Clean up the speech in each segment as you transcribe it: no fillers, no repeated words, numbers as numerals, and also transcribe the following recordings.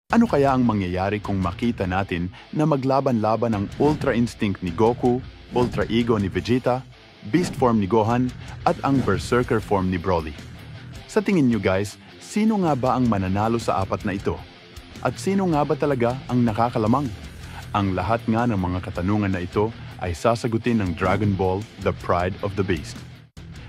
Ano kaya ang mangyayari kung makita natin na maglaban-laban ang Ultra Instinct ni Goku, Ultra Ego ni Vegeta, Beast Form ni Gohan, at ang Berserker Form ni Broly? Sa tingin nyo guys, sino nga ba ang mananalo sa apat na ito? At sino nga ba talaga ang nakakalamang? Ang lahat nga ng mga katanungan na ito ay sasagutin ng Dragon Ball, The Pride of the Beast.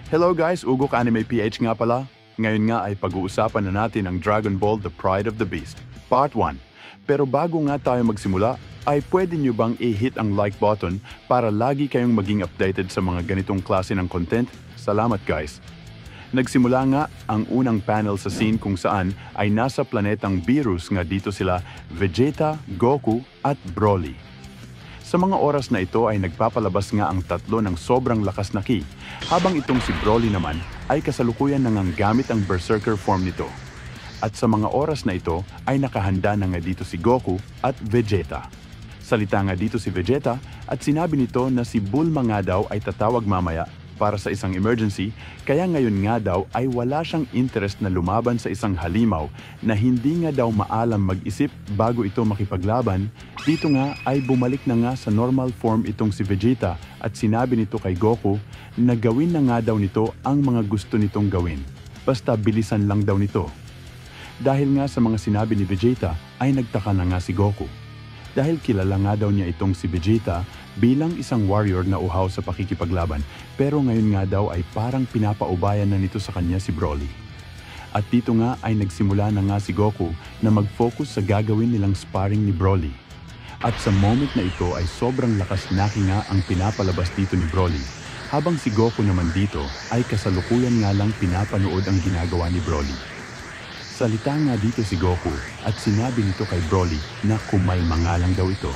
Hello guys, Ugok Anime PH nga pala. Ngayon nga ay pag-uusapan na natin ang Dragon Ball, The Pride of the Beast, Part 1. Pero bago nga tayo magsimula, ay pwede nyo bang i-hit ang like button para lagi kayong maging updated sa mga ganitong klase ng content? Salamat guys! Nagsimula nga ang unang panel sa scene kung saan ay nasa planetang Beerus nga dito sila Vegeta, Goku at Broly. Sa mga oras na ito ay nagpapalabas nga ang tatlo ng sobrang lakas na ki, habang itong si Broly naman ay kasalukuyan nanganggamit ang Berserker form nito. At sa mga oras na ito ay nakahanda na nga dito si Goku at Vegeta. Salita nga dito si Vegeta at sinabi nito na si Bulma nga daw ay tatawag mamaya para sa isang emergency, kaya ngayon nga daw ay wala siyang interest na lumaban sa isang halimaw na hindi nga daw maalam mag-isip bago ito makipaglaban. Dito nga ay bumalik na nga sa normal form itong si Vegeta at sinabi nito kay Goku na gawin na nga daw nito ang mga gusto nitong gawin. Basta bilisan lang daw nito. Dahil nga sa mga sinabi ni Vegeta ay nagtaka na nga si Goku. Dahil kilala nga daw niya itong si Vegeta bilang isang warrior na uhaw sa pakikipaglaban, pero ngayon nga daw ay parang pinapaubayan na nito sa kanya si Broly. At dito nga ay nagsimula na nga si Goku na mag-focus sa gagawin nilang sparring ni Broly. At sa moment na ito ay sobrang lakas na nga ang pinapalabas dito ni Broly, habang si Goku naman dito ay kasalukuyan nga lang pinapanood ang ginagawa ni Broly. Salita nga dito si Goku at sinabi nito kay Broly na kumalma nga lang daw ito.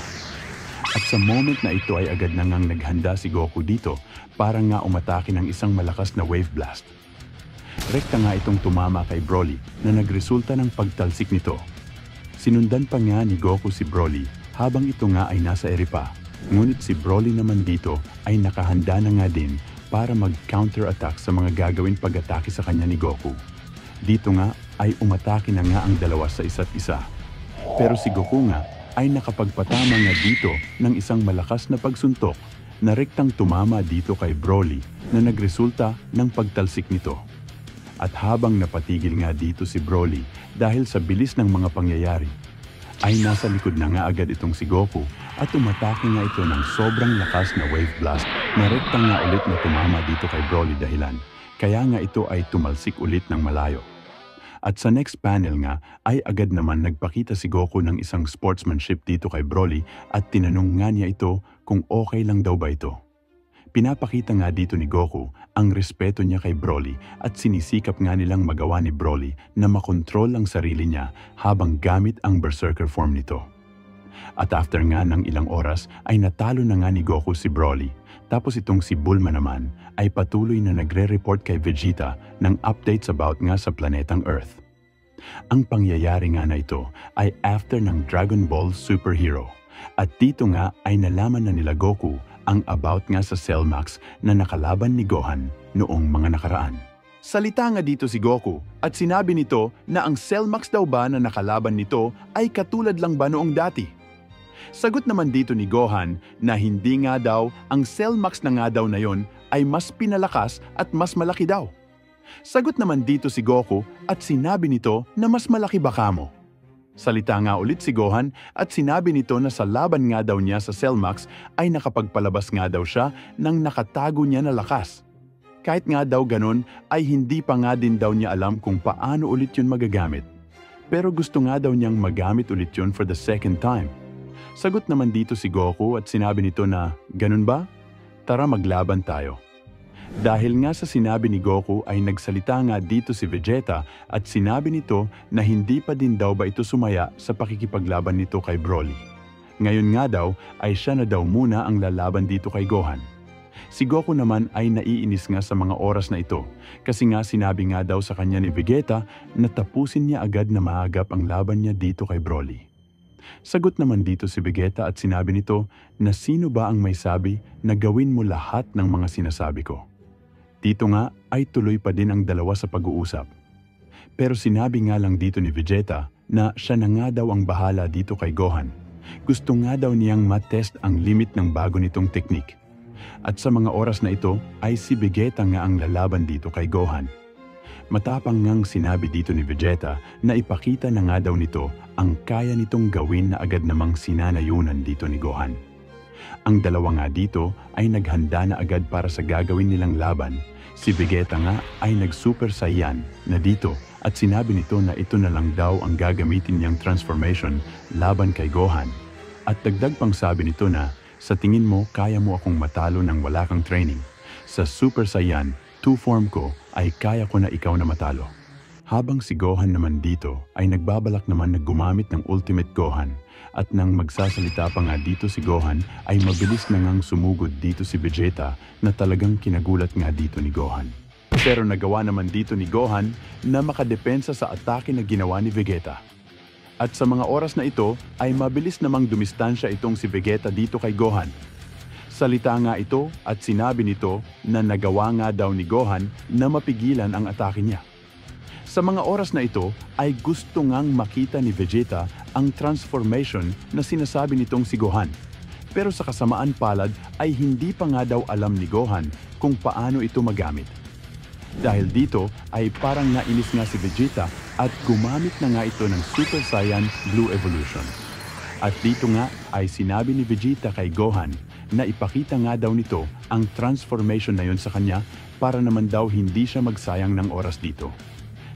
At sa moment na ito ay agad na ngang naghanda si Goku dito para nga umatake ng isang malakas na wave blast. Rekta nga itong tumama kay Broly na nagresulta ng pagtalsik nito. Sinundan pa nga ni Goku si Broly habang ito nga ay nasa ere pa. Ngunit si Broly naman dito ay nakahanda na nga din para mag-counter-attack sa mga gagawin pag-atake sa kanya ni Goku. Dito nga ay umatake na nga ang dalawa sa isa't isa. Pero si Goku nga ay nakapagpatama nga dito ng isang malakas na pagsuntok na rektang tumama dito kay Broly na nagresulta ng pagtalsik nito. At habang napatigil nga dito si Broly dahil sa bilis ng mga pangyayari, ay nasa likod na nga agad itong si Goku at umatake nga ito ng sobrang lakas na wave blast na rektang nga ulit na tumama dito kay Broly dahilan. Kaya nga ito ay tumalsik ulit ng malayo. At sa next panel nga ay agad naman nagpakita si Goku ng isang sportsmanship dito kay Broly at tinanong nga niya ito kung okay lang daw ba ito. Pinapakita nga dito ni Goku ang respeto niya kay Broly at sinisikap nga nilang magawa ni Broly na makontrol ang sarili niya habang gamit ang Berserker form nito. At after nga ng ilang oras ay natalo na nga ni Goku si Broly. Tapos itong si Bulma naman ay patuloy na nagre-report kay Vegeta ng updates about nga sa planetang Earth. Ang pangyayari nga na ito ay after ng Dragon Ball Superhero. At dito nga ay nalaman na nila Goku ang about nga sa Cell Max na nakalaban ni Gohan noong mga nakaraan. Salita nga dito si Goku at sinabi nito na ang Cell Max daw ba na nakalaban nito ay katulad lang ba noong dati? Sagot naman dito ni Gohan na hindi nga daw ang Cell Max na nga daw na yon ay mas pinalakas at mas malaki daw. Sagot naman dito si Goku at sinabi nito na mas malaki ba kamo? Salita nga ulit si Gohan at sinabi nito na sa laban nga daw niya sa Cell Max ay nakapagpalabas nga daw siya ng nakatago niya na lakas. Kahit nga daw ganun ay hindi pa nga din daw niya alam kung paano ulit yun magagamit. Pero gusto nga daw niyang magamit ulit yun for the second time. Sagot naman dito si Goku at sinabi nito na, ganun ba? Tara maglaban tayo. Dahil nga sa sinabi ni Goku ay nagsalita nga dito si Vegeta at sinabi nito na hindi pa din daw ba ito sumaya sa pakikipaglaban nito kay Broly. Ngayon nga daw ay siya na daw muna ang lalaban dito kay Gohan. Si Goku naman ay naiinis nga sa mga oras na ito kasi nga sinabi nga daw sa kanya ni Vegeta na tapusin niya agad na maagap ang laban niya dito kay Broly. Sagot naman dito si Vegeta at sinabi nito na sino ba ang may sabi na gawin mo lahat ng mga sinasabi ko. Dito nga ay tuloy pa din ang dalawa sa pag-uusap. Pero sinabi nga lang dito ni Vegeta na siya na nga daw ang bahala dito kay Gohan. Gusto nga daw niyang matest ang limit ng bago nitong teknik. At sa mga oras na ito ay si Vegeta nga ang lalaban dito kay Gohan. Matapang ngang sinabi dito ni Vegeta na ipakita na nga daw nito ang kaya nitong gawin na agad namang sinanayunan dito ni Gohan. Ang dalawa nga dito ay naghanda na agad para sa gagawin nilang laban. Si Vegeta nga ay nag-Super Saiyan na dito at sinabi nito na ito na lang daw ang gagamitin niyang transformation laban kay Gohan. At dagdag pang sabi nito na, sa tingin mo kaya mo akong matalo nang wala kang training. Sa Super Saiyan 2 form ko ay kaya ko na ikaw na matalo. Habang si Gohan naman dito ay nagbabalak naman na gumamit ng Ultimate Gohan. At nang magsasalita pa nga dito si Gohan ay mabilis na ngang sumugod dito si Vegeta na talagang kinagulat nga dito ni Gohan. Pero nagawa naman dito ni Gohan na makadepensa sa atake na ginawa ni Vegeta. At sa mga oras na ito ay mabilis namang dumistansya itong si Vegeta dito kay Gohan. Salita nga ito at sinabi nito na nagawa nga daw ni Gohan na mapigilan ang atake niya. Sa mga oras na ito ay gusto ngang makita ni Vegeta ang transformation na sinasabi nitong si Gohan. Pero sa kasamaan palad ay hindi pa nga daw alam ni Gohan kung paano ito magamit. Dahil dito ay parang nainis nga si Vegeta at gumamit na nga ito ng Super Saiyan Blue Evolution. At dito nga ay sinabi ni Vegeta kay Gohan na ipakita nga daw nito ang transformation na yon sa kanya para naman daw hindi siya magsayang ng oras dito.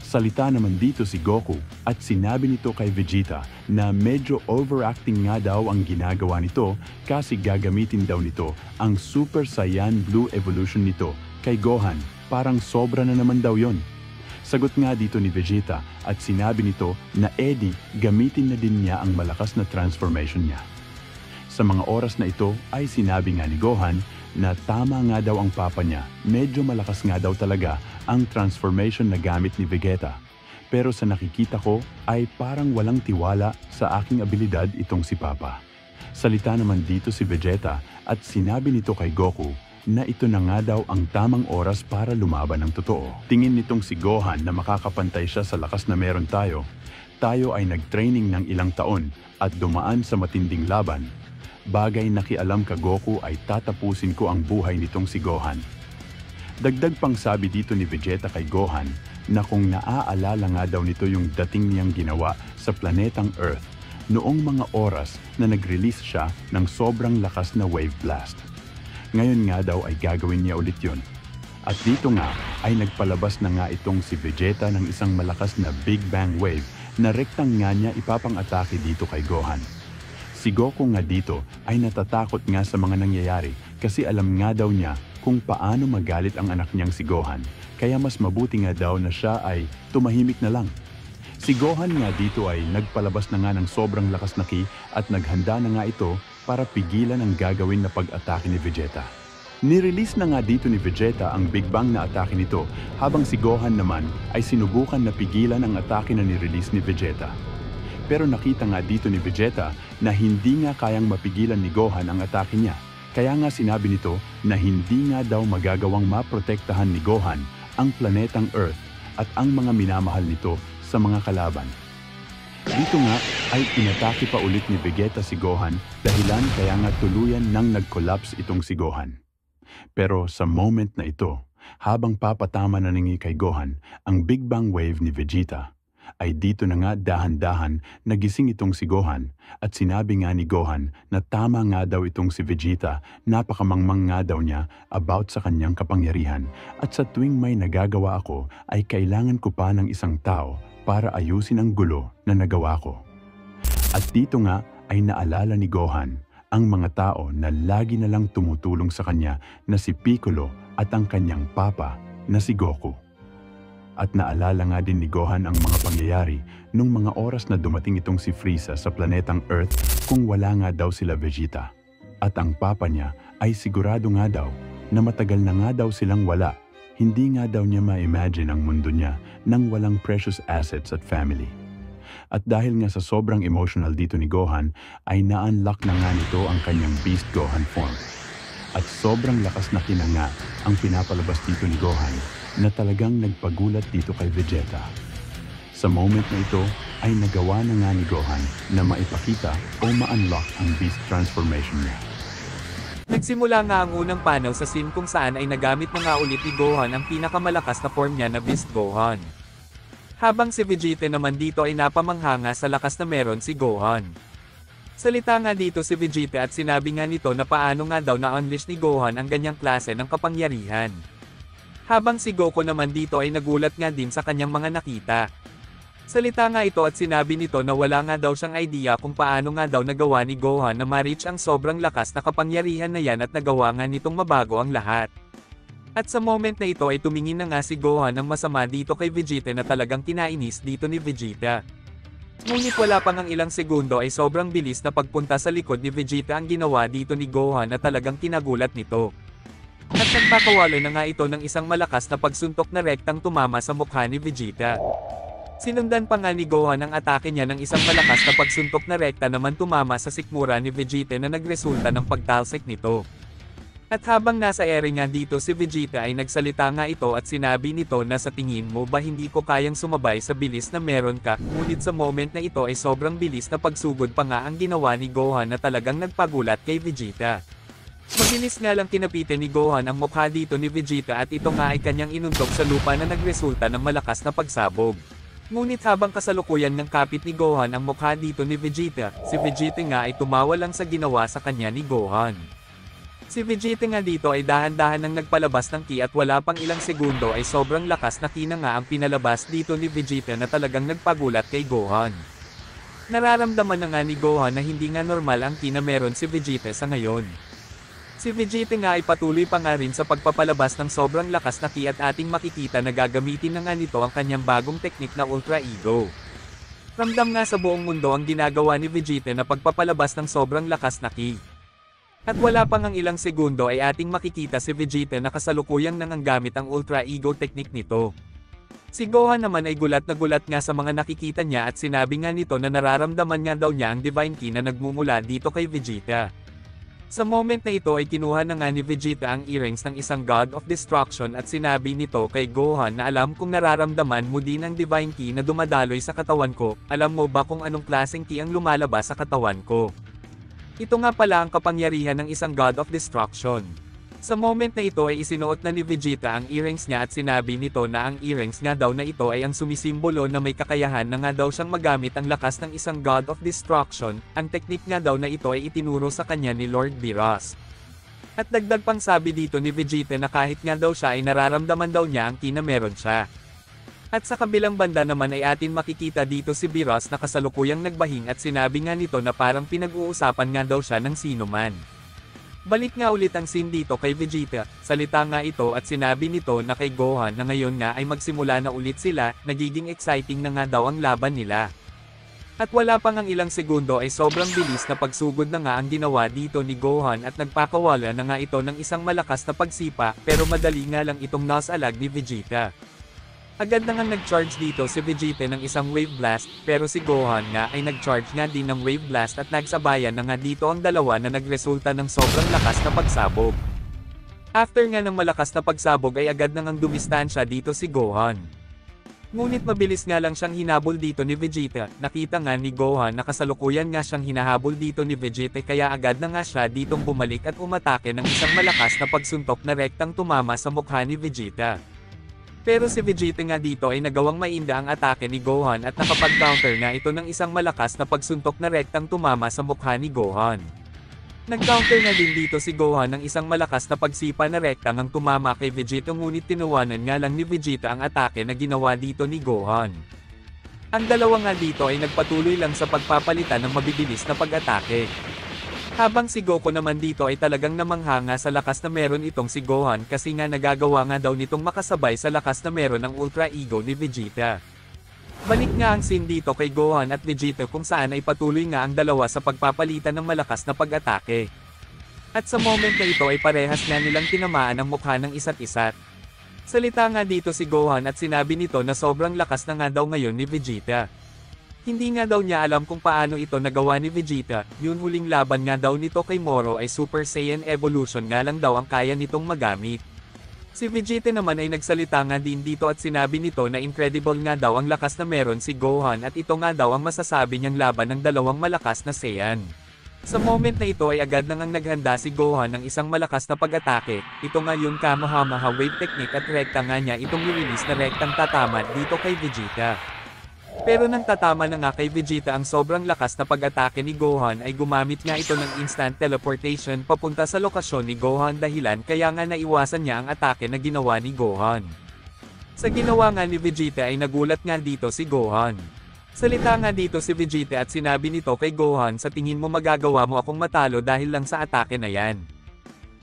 Salita naman dito si Goku at sinabi nito kay Vegeta na medyo overacting nga daw ang ginagawa nito kasi gagamitin daw nito ang Super Saiyan Blue Evolution nito kay Gohan. Parang sobra na naman daw yon. Sagot nga dito ni Vegeta at sinabi nito na gamitin na din niya ang malakas na transformation niya. Sa mga oras na ito ay sinabi nga ni Gohan na tama nga daw ang papa niya, medyo malakas nga daw talaga ang transformation na gamit ni Vegeta. Pero sa nakikita ko ay parang walang tiwala sa aking abilidad itong si Papa. Salita naman dito si Vegeta at sinabi nito kay Goku na ito na nga daw ang tamang oras para lumaban ng totoo. Tingin nitong si Gohan na makakapantay siya sa lakas na meron tayo. Tayo ay nag-training ng ilang taon at dumaan sa matinding laban. Bagay na kialam ka Goku ay tatapusin ko ang buhay nitong si Gohan. Dagdag pang sabi dito ni Vegeta kay Gohan na kung naaalala nga daw nito yung dating niyang ginawa sa planetang Earth noong mga oras na nag-release siya ng sobrang lakas na wave blast. Ngayon nga daw ay gagawin niya ulit yun. At dito nga ay nagpalabas na nga itong si Vegeta ng isang malakas na Big Bang Wave na rektang nga niya ipapang-atake dito kay Gohan. Si Goku nga dito ay natatakot nga sa mga nangyayari kasi alam nga daw niya kung paano magalit ang anak niyang si Gohan, kaya mas mabuti nga daw na siya ay tumahimik na lang. Si Gohan nga dito ay nagpalabas na nga ng sobrang lakas na ki at naghanda na nga ito para pigilan ang gagawin na pag-atake ni Vegeta. Nirelease na nga dito ni Vegeta ang Big Bang na atake nito habang si Gohan naman ay sinubukan na pigilan ang atake na nirelease ni Vegeta. Pero nakita nga dito ni Vegeta na hindi nga kayang mapigilan ni Gohan ang atake niya. Kaya nga sinabi nito na hindi nga daw magagawang maprotektahan ni Gohan ang planetang Earth at ang mga minamahal nito sa mga kalaban. Dito nga ay inatake pa ulit ni Vegeta si Gohan dahilan kaya nga tuluyan nang nag-collapse itong si Gohan. Pero sa moment na ito, habang papatama na ningi kay Gohan ang Big Bang Wave ni Vegeta, ay dito na nga dahan-dahan nagising itong si Gohan at sinabi nga ni Gohan na tama nga daw itong si Vegeta, napakamangmang nga daw niya about sa kanyang kapangyarihan at sa tuwing may nagagawa ako ay kailangan ko pa ng isang tao para ayusin ang gulo na nagawa ko. At dito nga ay naalala ni Gohan ang mga tao na lagi na lang tumutulong sa kanya na si Piccolo at ang kanyang papa na si Goku. At naalala nga din ni Gohan ang mga pangyayari nung mga oras na dumating itong si Frieza sa planetang Earth kung wala nga daw sila Vegeta. At ang papa niya ay sigurado nga daw na matagal na nga daw silang wala. Hindi nga daw niya ma-imagine ang mundo niya nang walang precious assets at family. At dahil nga sa sobrang emotional dito ni Gohan ay na-unlock na nga nito ang kanyang Beast Gohan form. At sobrang lakas na kinanga ang pinapalabas dito ni Gohan na talagang nagpagulat dito kay Vegeta. Sa moment na ito ay nagawa na nga ni Gohan na maipakita o ma-unlock ang Beast transformation niya. Nagsimula nga ang unang panel sa scene kung saan ay nagamit na nga ulit ni Gohan ang pinakamalakas na form niya na Beast Gohan. Habang si Vegeta naman dito ay napamanghanga sa lakas na meron si Gohan. Salita nga dito si Vegeta at sinabi nga nito na paano nga daw na-unleash ni Gohan ang ganyang klase ng kapangyarihan. Habang si Goku naman dito ay nagulat nga din sa kanyang mga nakita. Salita nga ito at sinabi nito na wala nga daw siyang idea kung paano nga daw nagawa ni Gohan na ma-reach ang sobrang lakas na kapangyarihan na yan at nagawa nga nitong mabago ang lahat. At sa moment na ito ay tumingin na nga si Gohan ng masama dito kay Vegeta na talagang kinainis dito ni Vegeta. Ngunit wala pang ang ilang segundo ay sobrang bilis na pagpunta sa likod ni Vegeta ang ginawa dito ni Gohan na talagang kinagulat nito. At nagpakawala na nga ito ng isang malakas na pagsuntok na rektang tumama sa mukha ni Vegeta. Sinundan pa nga ni Gohan ang atake niya ng isang malakas na pagsuntok na rekta naman tumama sa sikmura ni Vegeta na nagresulta ng pagtalsik nito. At habang nasa ere nga dito si Vegeta ay nagsalita nga ito at sinabi nito na sa tingin mo ba hindi ko kayang sumabay sa bilis na meron ka, ngunit sa moment na ito ay sobrang bilis na pagsugod pa nga ang ginawa ni Gohan na talagang nagpagulat kay Vegeta. Mabilis nga lang kinapitin ni Gohan ang mukha dito ni Vegeta at ito nga ay kanyang inuntok sa lupa na nagresulta ng malakas na pagsabog. Ngunit habang kasalukuyan ng kapit ni Gohan ang mukha dito ni Vegeta, si Vegeta nga ay tumawa lang sa ginawa sa kanya ni Gohan. Si Vegeta nga dito ay dahan-dahan nang nagpalabas ng ki at wala pang ilang segundo ay sobrang lakas na ki na nga ang pinalabas dito ni Vegeta na talagang nagpagulat kay Gohan. Nararamdaman na nga ni Gohan na hindi nga normal ang ki na meron si Vegeta sa ngayon. Si Vegeta nga ay patuloy pa nga rin sa pagpapalabas ng sobrang lakas na ki at ating makikita na gagamitin na nga nito ang kanyang bagong teknik na Ultra Ego. Ramdam nga sa buong mundo ang ginagawa ni Vegeta na pagpapalabas ng sobrang lakas na ki. At wala pang ang ilang segundo ay ating makikita si Vegeta na kasalukuyang nanganggamit ang Ultra Ego teknik nito. Si Gohan naman ay gulat na gulat nga sa mga nakikita niya at sinabi nga nito na nararamdaman nga daw niya ang Divine Ki na nagmumula dito kay Vegeta. Sa moment na ito ay kinuha na nga ni Vegeta ang earrings ng isang God of Destruction at sinabi nito kay Gohan na alam kung nararamdaman mo din ang Divine Ki na dumadaloy sa katawan ko, alam mo ba kung anong klaseng ki ang lumalabas sa katawan ko? Ito nga pala ang kapangyarihan ng isang God of Destruction. Sa moment na ito ay isinuot na ni Vegeta ang earrings niya at sinabi nito na ang earrings nga daw na ito ay ang sumisimbolo na may kakayahan na nga daw siyang magamit ang lakas ng isang God of Destruction, ang teknik nga daw na ito ay itinuro sa kanya ni Lord Beerus. At dagdag pang sabi dito ni Vegeta na kahit nga daw siya ay nararamdaman daw niya ang ki na meron siya. At sa kabilang banda naman ay atin makikita dito si Beerus na kasalukuyang nagbahing at sinabi nga nito na parang pinag-uusapan nga daw siya ng sino man. Balik nga ulit ang scene dito kay Vegeta, salita nga ito at sinabi nito na kay Gohan na ngayon nga ay magsimula na ulit sila, nagiging exciting na nga daw ang laban nila. At wala pang ang ilang segundo ay sobrang bilis na pagsugod na nga ang ginawa dito ni Gohan at nagpakawala na nga ito ng isang malakas na pagsipa pero madali nga lang itong nasalag ni Vegeta. Agad na nga nag-charge dito si Vegeta ng isang Wave Blast, pero si Gohan nga ay nag-charge nga din ng Wave Blast at nagsabayan na nga dito ang dalawa na nagresulta ng sobrang lakas na pagsabog. After nga ng malakas na pagsabog ay agad na ngang dumistansya dito si Gohan. Ngunit mabilis nga lang siyang hinabol dito ni Vegeta, nakita nga ni Gohan na kasalukuyan nga siyang hinahabol dito ni Vegeta kaya agad na nga siya ditong bumalik at umatake ng isang malakas na pagsuntok na rektang tumama sa mukha ni Vegeta. Pero si Vegeta nga dito ay nagawang mainda ang atake ni Gohan at nakapag-counter nga ito ng isang malakas na pagsuntok na rektang tumama sa mukha ni Gohan. Nag-counter na din dito si Gohan ng isang malakas na pagsipa na rektang ang tumama kay Vegeta ngunit tinuwanan nga lang ni Vegeta ang atake na ginawa dito ni Gohan. Ang dalawa nga dito ay nagpatuloy lang sa pagpapalitan ng mabibilis na pag-atake. Habang si Goku naman dito ay talagang namanghanga sa lakas na meron itong si Gohan kasi nga nagagawa nga daw nitong makasabay sa lakas na meron ng Ultra Ego ni Vegeta. Balik nga ang scene dito kay Gohan at Vegeta kung saan ay patuloy nga ang dalawa sa pagpapalitan ng malakas na pag-atake. At sa moment na ito ay parehas nga nilang tinamaan ang mukha ng isa't isa. Salita nga dito si Gohan at sinabi nito na sobrang lakas na nga daw ngayon ni Vegeta. Hindi nga daw niya alam kung paano ito nagawa ni Vegeta, yung huling laban nga daw nito kay Moro ay Super Saiyan Evolution nga lang daw ang kaya nitong magamit. Si Vegeta naman ay nagsalita nga din dito at sinabi nito na incredible nga daw ang lakas na meron si Gohan at ito nga daw ang masasabi niyang laban ng dalawang malakas na Saiyan. Sa moment na ito ay agad nang naghanda si Gohan ng isang malakas na pag-atake, ito nga yung Kamehameha Wave Technique at rekta nga niya itong nililis na rektang tatama dito kay Vegeta. Pero nang tatama na nga kay Vegeta ang sobrang lakas na pag-atake ni Gohan ay gumamit nga ito ng instant teleportation papunta sa lokasyon ni Gohan dahilan kaya nga naiwasan niya ang atake na ginawa ni Gohan. Sa ginawa nga ni Vegeta ay nagulat nga dito si Gohan. Salita nga dito si Vegeta at sinabi nito kay Gohan, sa tingin mo magagawa mo akong matalo dahil lang sa atake na yan.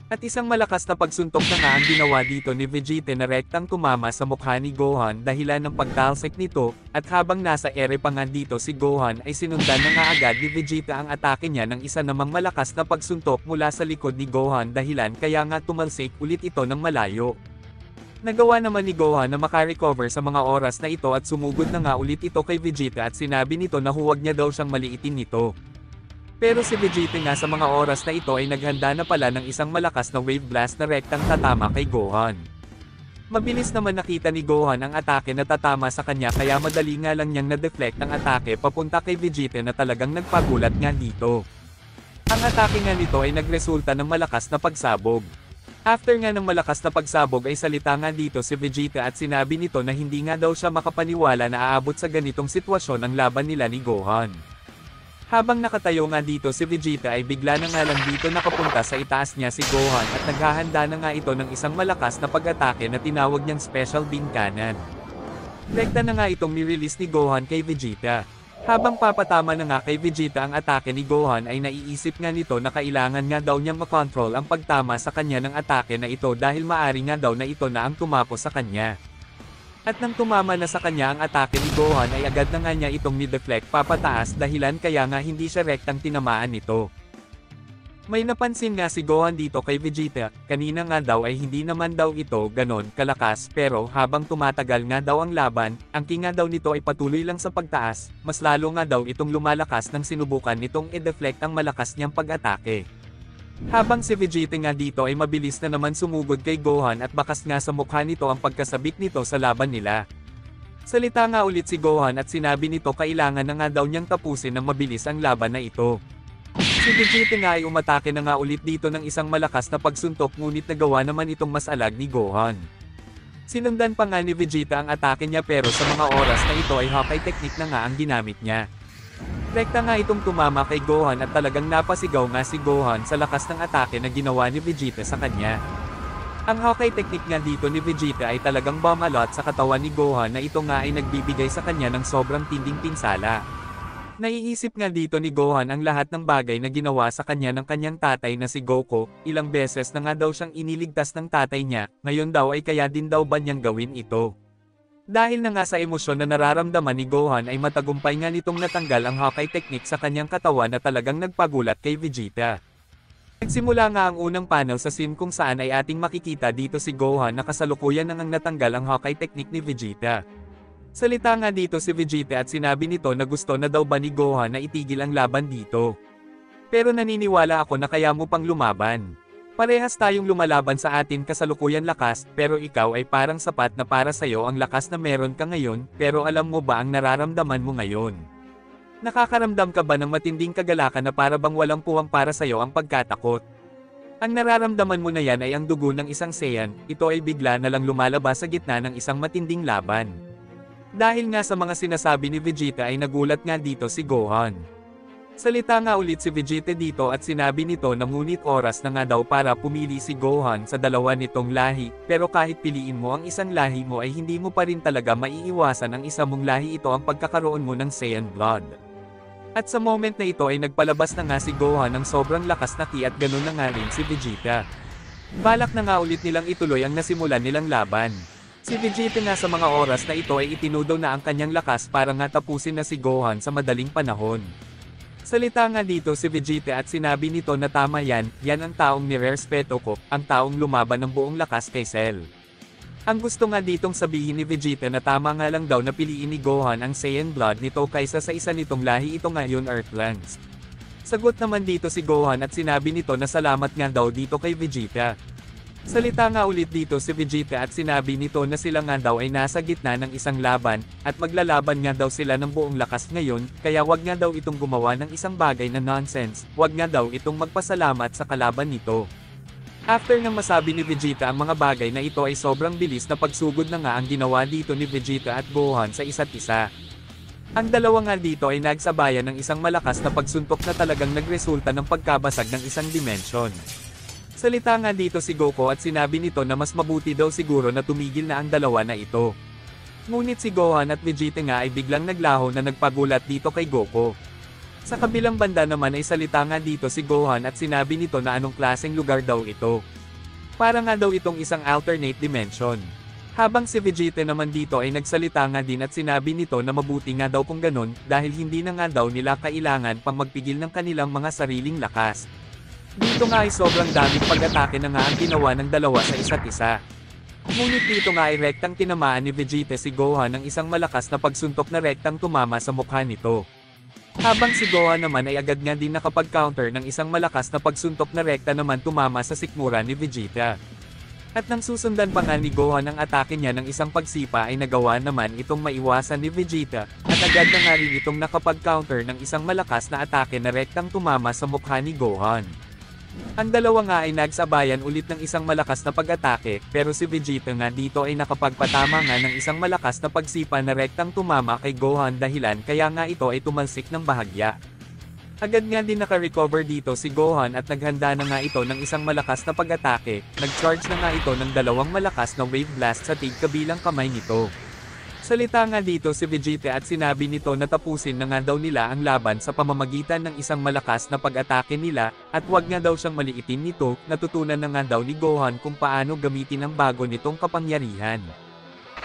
At isang malakas na pagsuntok na nga ang ginawa dito ni Vegeta na rektang tumama sa mukha ni Gohan dahilan ng pagtalsik nito, at habang nasa ere pa nga dito si Gohan ay sinundan na nga agad ni Vegeta ang atake niya ng isa namang malakas na pagsuntok mula sa likod ni Gohan dahilan kaya nga tumalsik ulit ito ng malayo. Nagawa naman ni Gohan na makarecover sa mga oras na ito at sumugod na nga ulit ito kay Vegeta at sinabi nito na huwag niya daw siyang maliitin nito. Pero si Vegeta nga sa mga oras na ito ay naghanda na pala ng isang malakas na wave blast na rektang tatama kay Gohan. Mabilis naman nakita ni Gohan ang atake na tatama sa kanya kaya madali nga lang niyang na-deflect ang atake papunta kay Vegeta na talagang nagpagulat nga dito. Ang atake nga nito ay nagresulta ng malakas na pagsabog. After nga ng malakas na pagsabog ay salita nga dito si Vegeta at sinabi nito na hindi nga daw siya makapaniwala na aabot sa ganitong sitwasyon ang laban nila ni Gohan. Habang nakatayo nga dito si Vegeta ay bigla na nga lang dito nakapunta sa itaas niya si Gohan at naghahanda na nga ito ng isang malakas na pag-atake na tinawag niyang Special Beam Cannon. Rekta na nga itong nirelease ni Gohan kay Vegeta. Habang papatama na nga kay Vegeta ang atake ni Gohan ay naiisip nga nito na kailangan nga daw niyang makontrol ang pagtama sa kanya ng atake na ito dahil maari nga daw na ito na ang tumapos sa kanya. At nang tumama na sa kanya ang atake ni Gohan ay agad na nga niya itong ni-deflect papataas dahilan kaya nga hindi siya rektang tinamaan nito. May napansin nga si Gohan dito kay Vegeta, kanina nga daw ay hindi naman daw ito ganon kalakas pero habang tumatagal nga daw ang laban, ang king nga daw nito ay patuloy lang sa pagtaas, mas lalo nga daw itong lumalakas nang sinubukan nitong i-deflect ang malakas niyang pag-atake. Habang si Vegeta nga dito ay mabilis na naman sumugod kay Gohan at bakas nga sa mukha nito ang pagkasabik nito sa laban nila. Salita nga ulit si Gohan at sinabi nito kailangan na nga daw niyang tapusin ng mabilis ang laban na ito. Si Vegeta nga ay umatake na nga ulit dito ng isang malakas na pagsuntok ngunit nagawa naman itong mas alag ni Gohan. Sinundan pa nga ni Vegeta ang atake niya pero sa mga oras na ito ay Hawkeye Technique na nga ang ginamit niya. Rekta nga itong tumama kay Gohan at talagang napasigaw nga si Gohan sa lakas ng atake na ginawa ni Vegeta sa kanya. Ang Hawkeye Technique nga dito ni Vegeta ay talagang bomb alot sa katawan ni Gohan na ito nga ay nagbibigay sa kanya ng sobrang tinding pinsala. Naiisip nga dito ni Gohan ang lahat ng bagay na ginawa sa kanya ng kanyang tatay na si Goku, ilang beses na nga daw siyang iniligtas ng tatay niya, ngayon daw ay kaya din daw ba niyang gawin ito. Dahil na nga sa emosyon na nararamdaman ni Gohan ay matagumpay nga nitong natanggal ang Hawkeye Technique sa kanyang katawan na talagang nagpagulat kay Vegeta. Nagsimula nga ang unang panel sa scene kung saan ay ating makikita dito si Gohan na kasalukuyan nang natanggal ang Hawkeye Technique ni Vegeta. Salita nga dito si Vegeta at sinabi nito na gusto na daw ba ni Gohan na itigil ang laban dito. Pero naniniwala ako na kaya mo pang lumaban. Parehas tayong lumalaban sa atin kasalukuyan lakas, pero ikaw ay parang sapat na para sa'yo ang lakas na meron ka ngayon, pero alam mo ba ang nararamdaman mo ngayon? Nakakaramdam ka ba ng matinding kagalakan na para bang walang puwang para sa'yo ang pagkatakot? Ang nararamdaman mo na yan ay ang dugo ng isang Saiyan, ito ay bigla na lang lumalabas sa gitna ng isang matinding laban. Dahil nga sa mga sinasabi ni Vegeta ay nagulat nga dito si Gohan. Salita nga ulit si Vegeta dito at sinabi nito na ngunit oras na nga daw para pumili si Gohan sa dalawa nitong lahi, pero kahit piliin mo ang isang lahi mo ay hindi mo pa rin talaga maiiwasan ang isa mong lahi ito ang pagkakaroon mo ng Saiyan blood. At sa moment na ito ay nagpalabas na nga si Gohan ng sobrang lakas na ki at ganun na nga rin si Vegeta. Balak na nga ulit nilang ituloy ang nasimulan nilang laban. Si Vegeta nga sa mga oras na ito ay itinudaw na ang kanyang lakas para nga tapusin na si Gohan sa madaling panahon. Salita nga dito si Vegeta at sinabi nito na tama yan ang taong nirespeto ko, ang taong lumaban ng buong lakas kay Cell. Ang gusto nga ditong sabihin ni Vegeta na tama nga lang daw na piliin ni Gohan ang Saiyan blood nito kaysa sa isa nitong lahi ito ngayon Earthlings. Sagot naman dito si Gohan at sinabi nito na salamat nga daw dito kay Vegeta. Salita nga ulit dito si Vegeta at sinabi nito na sila nga daw ay nasa gitna ng isang laban, at maglalaban nga daw sila ng buong lakas ngayon, kaya wag nga daw itong gumawa ng isang bagay na nonsense, wag nga daw itong magpasalamat sa kalaban nito. After nang masabi ni Vegeta ang mga bagay na ito ay sobrang bilis na pagsugod na nga ang ginawa dito ni Vegeta at Gohan sa isa't isa. Ang dalawa nga dito ay nagsabayan ng isang malakas na pagsuntok na talagang nagresulta ng pagkabasag ng isang dimension. Salita nga dito si Goku at sinabi nito na mas mabuti daw siguro na tumigil na ang dalawa na ito. Ngunit si Gohan at Vegeta nga ay biglang naglaho na nagpagulat dito kay Goku. Sa kabilang banda naman ay salita nga dito si Gohan at sinabi nito na anong klaseng lugar daw ito. Para nga daw itong isang alternate dimension. Habang si Vegeta naman dito ay nagsalita nga din at sinabi nito na mabuti nga daw kung ganon dahil hindi na nga daw nila kailangan pang magpigil ng kanilang mga sariling lakas. Dito nga ay sobrang daming pag-atake na nga ang ginawa ng dalawa sa isa't isa. Ngunit dito nga ay rektang tinamaan ni Vegeta si Gohan ng isang malakas na pagsuntok na rektang tumama sa mukha nito. Habang si Gohan naman ay agad nga din nakapag-counter ng isang malakas na pagsuntok na rekta naman tumama sa sikmura ni Vegeta. At nang susundan pa nga ni Gohan ang atake niya ng isang pagsipa ay nagawa naman itong maiwasan ni Vegeta, at agad na nga rin itong nakapag-counter ng isang malakas na atake na rektang tumama sa mukha ni Gohan. Ang dalawa nga ay nagsabayan ulit ng isang malakas na pag-atake, pero si Vegeta nga dito ay nakapagpatama nga ng isang malakas na pagsipa na rektang tumama kay Gohan dahilan kaya nga ito ay tumalsik ng bahagya. Agad nga din naka-recover dito si Gohan at naghanda na nga ito ng isang malakas na pag-atake, nag-charge na nga ito ng dalawang malakas na wave blast sa tig-kabilang kamay nito. Salita nga dito si Vegeta at sinabi nito na tapusin na nga daw nila ang laban sa pamamagitan ng isang malakas na pag-atake nila, at wag nga daw siyang maliitin nito, natutunan na nga daw ni Gohan kung paano gamitin ang bago nitong kapangyarihan.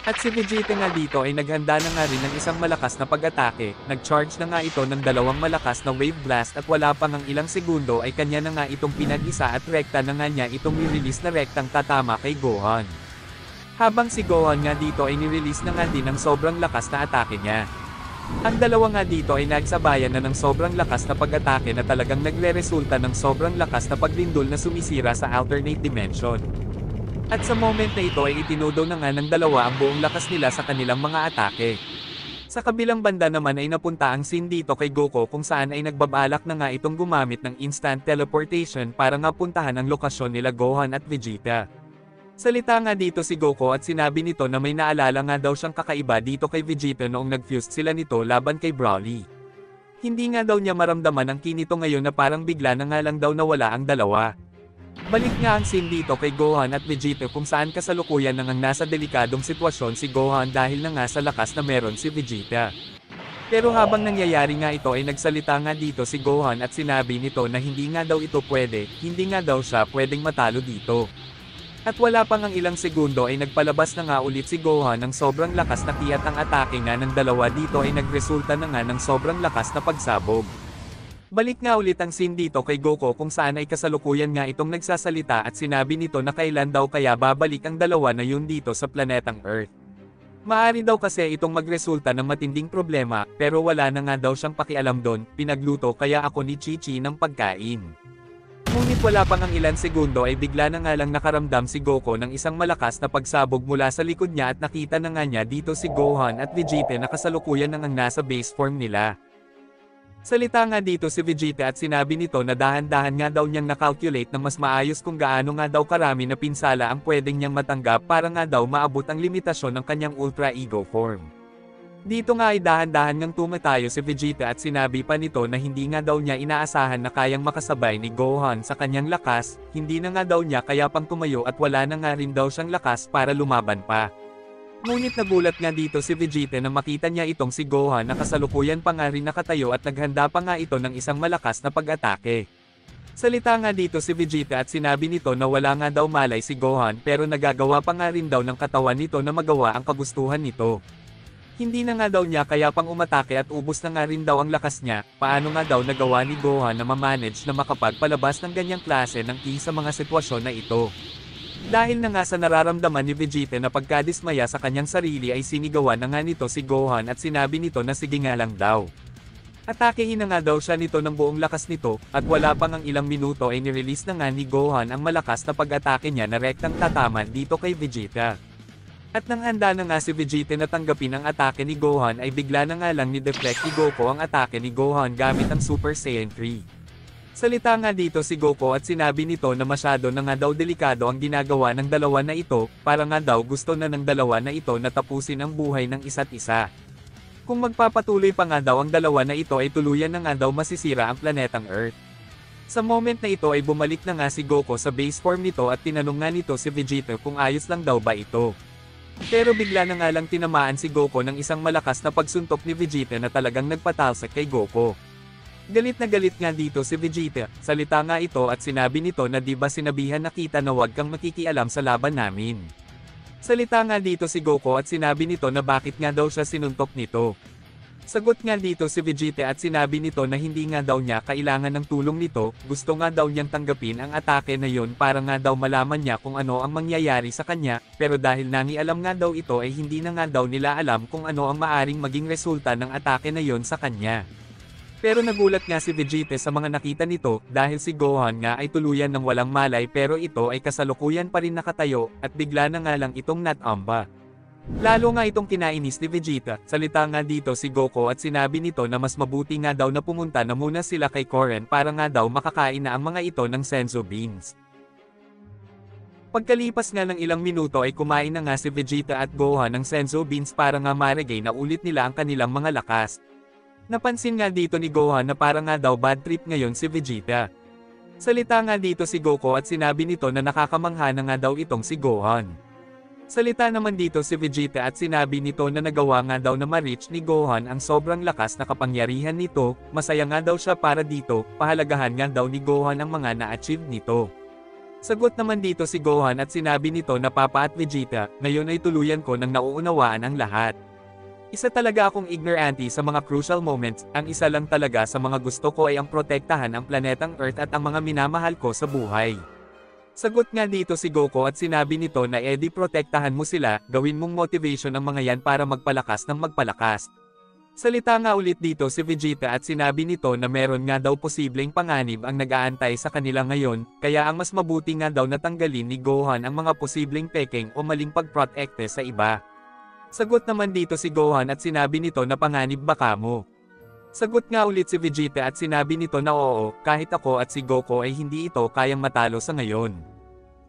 At si Vegeta nga dito ay naghanda na nga rin ng isang malakas na pag-atake, nag-charge na nga ito ng dalawang malakas na wave blast at wala pang ang ilang segundo ay kanya na nga itong pinag-isa at rekta na nga niya itong nirelease na rektang tatama kay Gohan. Habang si Gohan nga dito ay nirelease na nga din ng sobrang lakas na atake niya. Ang dalawa nga dito ay nagsabayan na ng sobrang lakas na pag-atake na talagang nagre-resulta ng sobrang lakas na paglindol na sumisira sa alternate dimension. At sa moment na ito ay itinudo na nga ng dalawa ang buong lakas nila sa kanilang mga atake. Sa kabilang banda naman ay napunta ang scene dito kay Goku kung saan ay nagbabalak na nga itong gumamit ng instant teleportation para nga puntahan ang lokasyon nila Gohan at Vegeta. Salita nga dito si Goku at sinabi nito na may naalala nga daw siyang kakaiba dito kay Vegeta noong nag-fused sila nito laban kay Broly. Hindi nga daw niya maramdaman ang ki nito ngayon na parang bigla na nga lang daw nawala ang dalawa. Balik nga ang scene dito kay Gohan at Vegeta kung saan kasalukuyan nang nasa delikadong sitwasyon si Gohan dahil na nga sa lakas na meron si Vegeta. Pero habang nangyayari nga ito ay nagsalita nga dito si Gohan at sinabi nito na hindi nga daw ito pwede, hindi nga daw siya pwedeng matalo dito. At wala pang ang ilang segundo ay nagpalabas na nga ulit si Gohan ng sobrang lakas na kiyat ang atake nga ng dalawa dito ay nagresulta na nga ng sobrang lakas na pagsabog. Balik nga ulit ang scene dito kay Goku kung saan ay kasalukuyan nga itong nagsasalita at sinabi nito na kailan daw kaya babalik ang dalawa na yun dito sa planetang Earth. Maari daw kasi itong magresulta ng matinding problema, pero wala na nga daw siyang pakialam doon, pinagluto kaya ako ni Chi-Chi ng pagkain. Ngunit wala pang ang ilan segundo ay bigla na nga lang nakaramdam si Goku ng isang malakas na pagsabog mula sa likod niya at nakita na nga niya dito si Gohan at Vegeta na kasalukuyan nang ang nasa base form nila. Salita nga dito si Vegeta at sinabi nito na dahan-dahan nga daw niyang nakalculate ng mas maayos kung gaano nga daw karami na pinsala ang pwedeng niyang matanggap para nga daw maabot ang limitasyon ng kanyang Ultra Ego form. Dito nga ay dahan-dahan ngang tumatayo si Vegeta at sinabi pa nito na hindi nga daw niya inaasahan na kayang makasabay ni Gohan sa kanyang lakas, hindi na nga daw niya kaya pang tumayo at wala na nga rin daw siyang lakas para lumaban pa. Ngunit nagulat nga dito si Vegeta na makita niya itong si Gohan na kasalukuyan pa nga rin nakatayo at naghanda pa nga ito ng isang malakas na pag-atake. Salita nga dito si Vegeta at sinabi nito na wala nga daw malay si Gohan pero nagagawa pa nga rin daw ng katawan nito na magawa ang kagustuhan nito. Hindi na nga daw niya kaya pang umatake at ubos na nga rin daw ang lakas niya, paano nga daw nagawa ni Gohan na mamanage na makapagpalabas ng ganyang klase ng ki sa mga sitwasyon na ito. Dahil na nga sa nararamdaman ni Vegeta na pagkadismaya sa kanyang sarili ay sinigawan na nga nito si Gohan at sinabi nito na sige nga lang daw. Atakehin na nga daw siya nito ng buong lakas nito, at wala pang ang ilang minuto ay nirelease na nga ni Gohan ang malakas na pag-atake niya na rektang tataman dito kay Vegeta. At nang handa na nga si Vegeta na tanggapin ang atake ni Gohan ay bigla na nga lang ni-deflect ni Goku ang atake ni Gohan gamit ang Super Saiyan 3. Salita nga dito si Goku at sinabi nito na masyado na nga daw delikado ang ginagawa ng dalawa na ito, para nga daw gusto na ng dalawa na ito na tapusin ang buhay ng isa't isa. Kung magpapatuloy pa nga daw ang dalawa na ito ay tuluyan na nga daw masisira ang planetang Earth. Sa moment na ito ay bumalik na nga si Goku sa base form nito at tinanong nga nito si Vegeta kung ayos lang daw ba ito. Pero bigla na nga lang tinamaan si Goku ng isang malakas na pagsuntok ni Vegeta na talagang nagpatalsik kay Goku. Galit na galit nga dito si Vegeta, salita nga ito at sinabi nito na di ba sinabihan na kita na huwag kang makikialam sa laban namin. Salita nga dito si Goku at sinabi nito na bakit nga daw siya sinuntok nito. Sagot nga dito si Vegeta at sinabi nito na hindi nga daw niya kailangan ng tulong nito, gusto nga daw niyang tanggapin ang atake na yon para nga daw malaman niya kung ano ang mangyayari sa kanya, pero dahil nangialam nga daw ito ay hindi na nga daw nila alam kung ano ang maaring maging resulta ng atake na yon sa kanya. Pero nagulat nga si Vegeta sa mga nakita nito, dahil si Gohan nga ay tuluyan ng walang malay pero ito ay kasalukuyan pa rin nakatayo, at bigla na nga lang itong natamba. Lalo nga itong kinainis ni Vegeta, salita nga dito si Goku at sinabi nito na mas mabuti nga daw na pumunta na muna sila kay Koren para nga daw makakain na ang mga ito ng Senzu Beans. Pagkalipas nga ng ilang minuto ay kumain na nga si Vegeta at Gohan ng Senzu Beans para nga ma-regain na ulit nila ang kanilang mga lakas. Napansin nga dito ni Gohan na para nga daw bad trip ngayon si Vegeta. Salita nga dito si Goku at sinabi nito na nakakamangha na nga daw itong si Gohan. Salita naman dito si Vegeta at sinabi nito na nagawa nga daw na ma-reach ni Gohan ang sobrang lakas na kapangyarihan nito, masaya nga daw siya para dito, pahalagahan nga daw ni Gohan ang mga na-achieve nito. Sagot naman dito si Gohan at sinabi nito na Papa at Vegeta, ngayon ay tuluyan ko nang nauunawaan ang lahat. Isa talaga akong ignorante sa mga crucial moments, ang isa lang talaga sa mga gusto ko ay ang protektahan ang planetang Earth at ang mga minamahal ko sa buhay. Sagot nga dito si Goku at sinabi nito na edi protektahan mo sila, gawin mong motivation ang mga yan para magpalakas ng magpalakas. Salita nga ulit dito si Vegeta at sinabi nito na meron nga daw posibleng panganib ang nag-aantay sa kanila ngayon, kaya ang mas mabuti nga daw natanggalin ni Gohan ang mga posibleng peking o maling pagprotekte sa iba. Sagot naman dito si Gohan at sinabi nito na panganib ba kamo? Sagot nga ulit si Vegeta at sinabi nito na oo, kahit ako at si Goku ay hindi ito kayang matalo sa ngayon.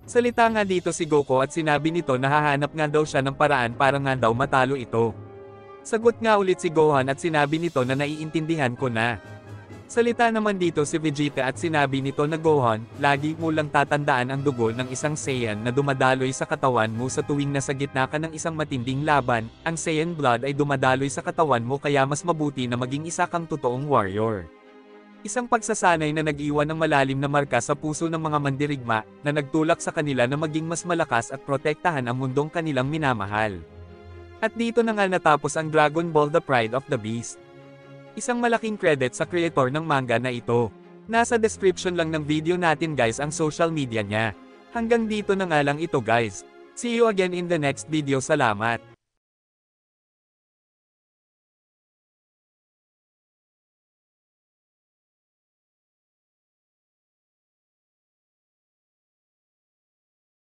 Salita nga dito si Goku at sinabi nito na hahanap nga daw siya ng paraan para nga daw matalo ito. Sagot nga ulit si Gohan at sinabi nito na naiintindihan ko na. Salita naman dito si Vegeta at sinabi nito na Gohan, lagi mo lang tatandaan ang dugo ng isang Saiyan na dumadaloy sa katawan mo sa tuwing nasa gitna ka ng isang matinding laban, ang Saiyan blood ay dumadaloy sa katawan mo kaya mas mabuti na maging isa kang totoong warrior. Isang pagsasanay na nag-iwan ng malalim na marka sa puso ng mga mandirigma, na nagtulak sa kanila na maging mas malakas at protektahan ang mundong kanilang minamahal. At dito na nga natapos ang Dragon Ball The Pride of the Beast. Isang malaking credit sa creator ng manga na ito. Nasa description lang ng video natin guys ang social media niya. Hanggang dito na nga lang ito guys. See you again in the next video, salamat.